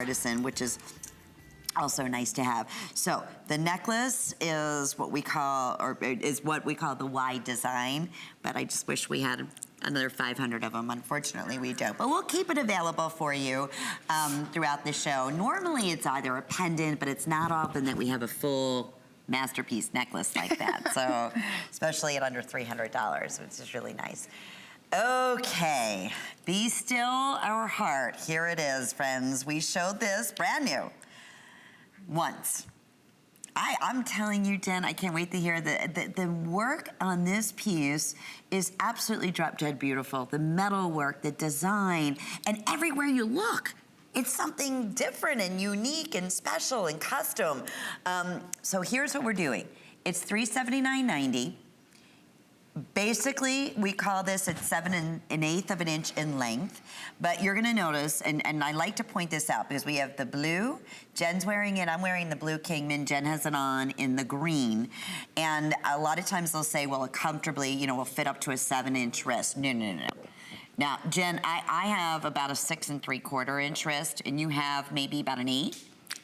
artisan, which is also nice to have. So the necklace is what we call, the Y design, but I just wish we had another 500 of them. Unfortunately, we don't. But we'll keep it available for you throughout the show. Normally, it's either a pendant, but it's not often that we have a full masterpiece necklace like that. So, especially at under $300, which is really nice. Okay, Be Still Our Heart. Here it is, friends. We showed this brand new once. I'm telling you, Jen, I can't wait to hear the work on this piece is absolutely drop dead beautiful. The metal work, the design, and everywhere you look, it's something different and unique and special and custom. So here's what we're doing. It's $379.90. Basically, we call this at 7 1/8 of an inch in length, but you're gonna notice, and I like to point this out because we have the blue, Jen's wearing it, I'm wearing the blue Kingman, Jen has it on in the green, and a lot of times they'll say, well, it comfortably, you know, will fit up to a 7-inch wrist. No, no, no, no. Now, Jen, I have about a 6 3/4 inch wrist, and you have maybe about an 8?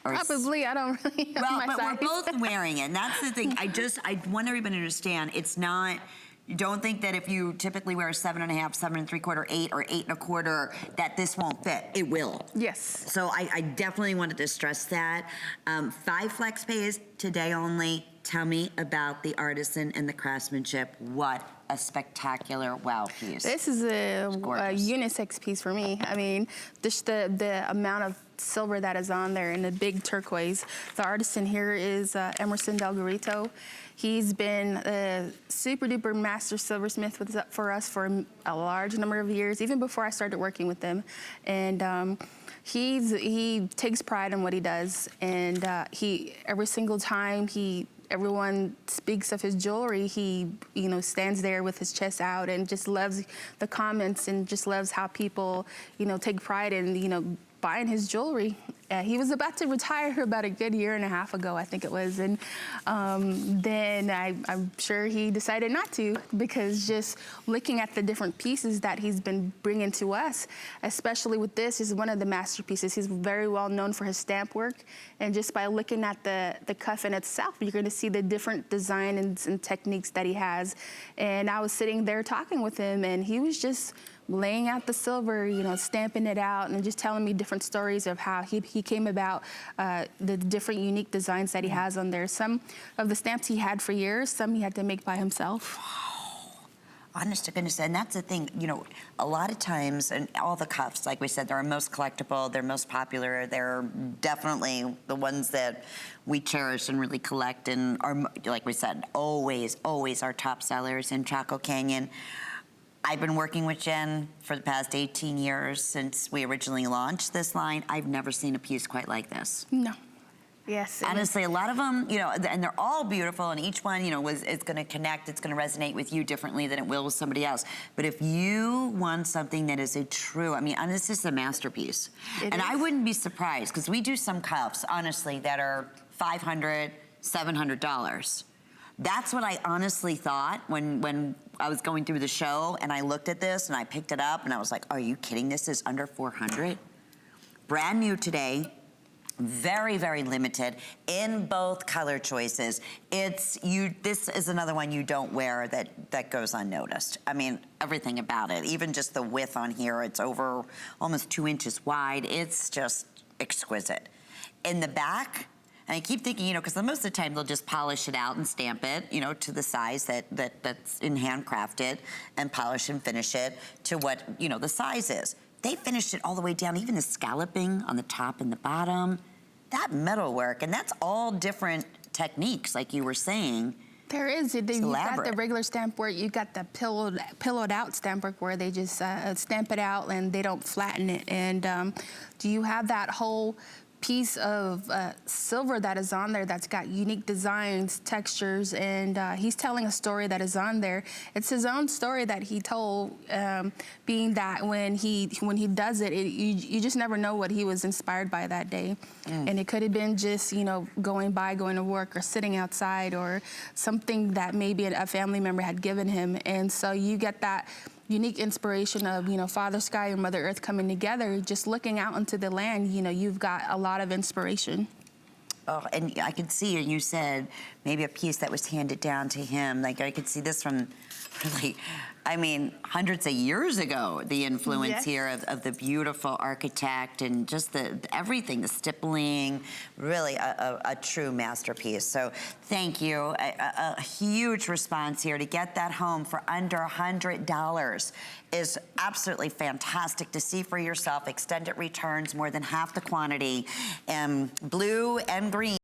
Probably, I don't really know my but size. we're both wearing it, and that's the thing. I want everybody to understand, it's not, you don't think that if you typically wear a 7 1/2, 7 3/4, 8, or 8 1/4, that this won't fit. It will. Yes. So I definitely wanted to stress that. 5 flex pays today only. Tell me about the artisan and the craftsmanship. What a spectacular wow piece. This is a unisex piece for me. I mean, just the amount of silver that is on there and the big turquoise. The artisan here is Emerson Delgarito. He's been a super duper master silversmith for us for a large number of years, even before I started working with him. And he takes pride in what he does. And every single time everyone speaks of his jewelry, he, you know, stands there with his chest out and just loves the comments and just loves how people, you know, take pride in, you know, buying his jewelry. He was about to retire about a good 1.5 years ago, I think it was. And then I'm sure he decided not to, because just looking at the different pieces that he's been bringing to us, especially with this, is one of the masterpieces. He's very well known for his stamp work. And just by looking at the cuff in itself, you're gonna see the different designs and techniques that he has. And I was sitting there talking with him, and he was just laying out the silver, you know, stamping it out, and just telling me different stories of how he came about the different unique designs that he has on there. Some of the stamps he had for years, some he had to make by himself. Honest to goodness, and that's the thing, you know, a lot of times, and all the cuffs, like we said, they're most collectible, they're most popular, they're definitely the ones that we cherish and really collect, and are, like we said, always, always our top sellers in Chaco Canyon. I've been working with Jen for the past 18 years since we originally launched this line. I've never seen a piece quite like this. No. Yes. Honestly, a lot of them, you know, and they're all beautiful, and each one, you know, it's going to connect, it's going to resonate with you differently than it will with somebody else. But if you want something that is a true, I mean, this is a masterpiece. And I wouldn't be surprised, because we do some cuffs, honestly, that are $500, $700. That's what I honestly thought when I was going through the show, and I looked at this and I picked it up and I was like, are you kidding? This is under $400. Brand new today. Very, very limited in both color choices. This is another one you don't wear that goes unnoticed. I mean, everything about it, even just the width on here, it's over almost 2 inches wide. It's just exquisite. In the back, and I keep thinking, you know, because most of the time they'll just polish it out and stamp it, you know, to the size that's in handcrafted, and polish and finish it to what, you know, the size is. They finished it all the way down, even the scalloping on the top and the bottom. That metal work, and that's all different techniques, like you were saying. There is. You've got the regular stamp work, you got the pillowed out stamp work where they just stamp it out and they don't flatten it. And do you have that whole piece of silver that is on there that's got unique designs, textures, and he's telling a story that is on there. It's his own story that he told, being that when he does it, you just never know what he was inspired by that day. And it could have been just, you know, going to work, or sitting outside, or something that maybe a family member had given him. And so you get that unique inspiration of, you know, Father Sky and Mother Earth coming together, just looking out into the land, you know, you've got a lot of inspiration. Oh, and I could see, you said maybe a piece that was handed down to him. Like, I could see this from, really, I mean, hundreds of years ago, the influence Yes. here of the beautiful architect and just everything, the stippling, really a true masterpiece. So thank you. A huge response here to get that home for under $100 is absolutely fantastic to see for yourself. Extended returns, more than half the quantity, blue and green.